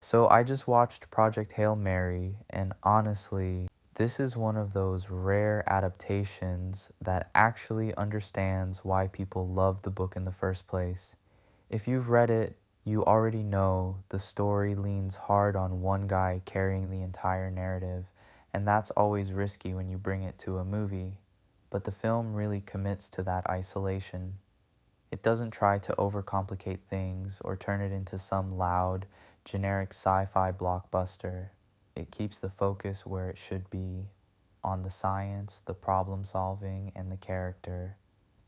So I just watched Project Hail Mary, and honestly, this is one of those rare adaptations that actually understands why people love the book in the first place. If you've read it, you already know the story leans hard on one guy carrying the entire narrative, and that's always risky when you bring it to a movie. But the film really commits to that isolation. It doesn't try to overcomplicate things or turn it into some loud, generic sci fi blockbuster. It keeps the focus where it should be, on the science, the problem solving, and the character.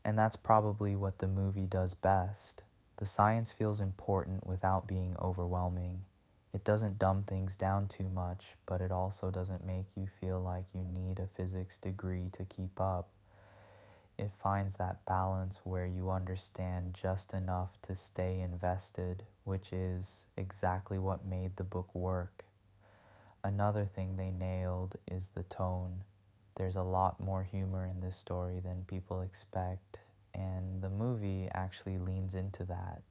And that's probably what the movie does best. The science feels important without being overwhelming. It doesn't dumb things down too much, but it also doesn't make you feel like you need a physics degree to keep up. It finds that balance where you understand just enough to stay invested, which is exactly what made the book work. Another thing they nailed is the tone. There's a lot more humor in this story than people expect, and the movie actually leans into that.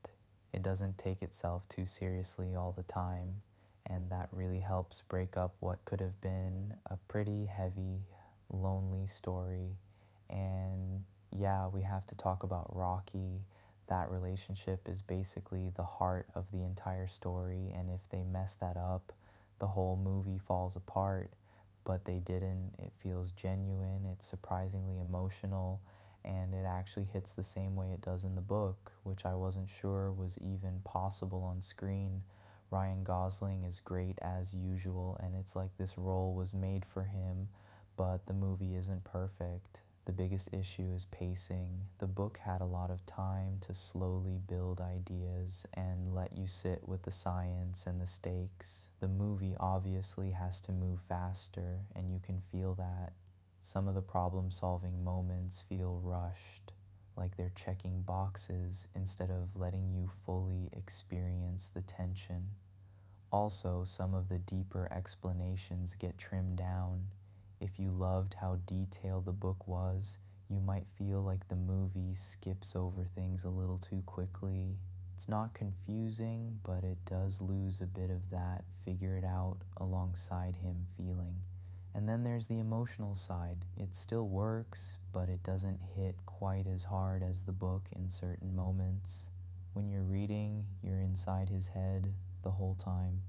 It doesn't take itself too seriously all the time, and that really helps break up what could have been a pretty heavy, lonely story. And yeah, we have to talk about Rocky. That relationship is basically the heart of the entire story, and if they mess that up, the whole movie falls apart. But they didn't. It feels genuine, it's surprisingly emotional, and it actually hits the same way it does in the book, which I wasn't sure was even possible on screen. Ryan Gosling is great as usual, and it's like this role was made for him, but the movie isn't perfect. The biggest issue is pacing. The book had a lot of time to slowly build ideas and let you sit with the science and the stakes. The movie obviously has to move faster, and you can feel that. Some of the problem solving moments feel rushed, like they're checking boxes instead of letting you fully experience the tension. Also, some of the deeper explanations get trimmed down. If you loved how detailed the book was, you might feel like the movie skips over things a little too quickly. It's not confusing, but it does lose a bit of that figure it out alongside him feeling. And then there's the emotional side. It still works, but it doesn't hit quite as hard as the book in certain moments. When you're reading, you're inside his head the whole time.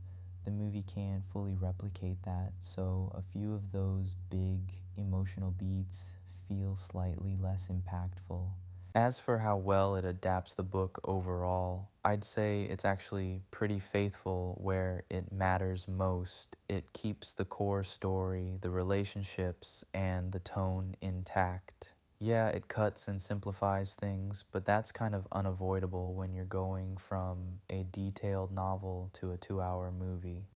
The movie can't fully replicate that, so a few of those big emotional beats feel slightly less impactful. As for how well it adapts the book overall, I'd say it's actually pretty faithful where it matters most. It keeps the core story, the relationships, and the tone intact. Yeah, it cuts and simplifies things, but that's kind of unavoidable when you're going from a detailed novel to a 2 hour movie.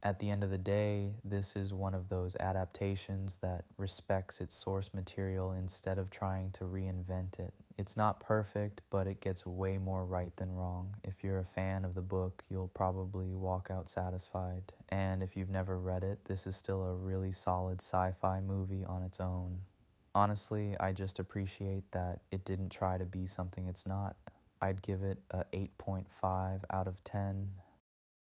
At the end of the day, this is one of those adaptations that respects its source material instead of trying to reinvent it. It's not perfect, but it gets way more right than wrong. If you're a fan of the book, you'll probably walk out satisfied. And if you've never read it, this is still a really solid sci fi movie on its own. Honestly, I just appreciate that it didn't try to be something it's not. I'd give it a 8.5 out of 10.